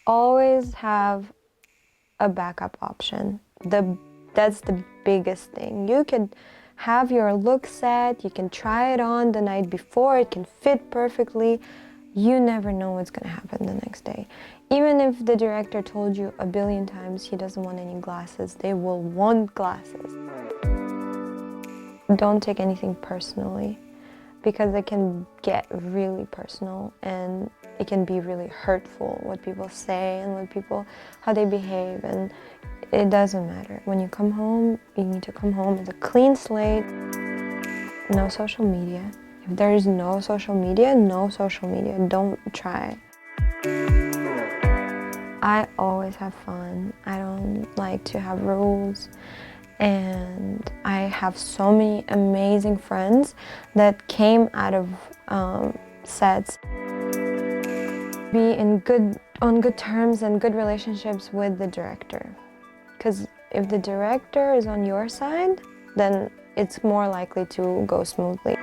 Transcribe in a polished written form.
Always have a backup option. That's the biggest thing. You can have your look set, you can try it on the night before, it can fit perfectly. You never know what's gonna happen the next day. Even if the director told you a billion times he doesn't want any glasses, they will want glasses. Don't take anything personally, because it can get really personal and it can be really hurtful what people say and how they behave, and it doesn't matter. When you come home, you need to come home with a clean slate. No social media. If there is no social media, no social media. Don't try. I always have fun. I don't like to have rules. And I have so many amazing friends that came out of sets. Be on good terms and good relationships with the director. Because if the director is on your side, then it's more likely to go smoothly.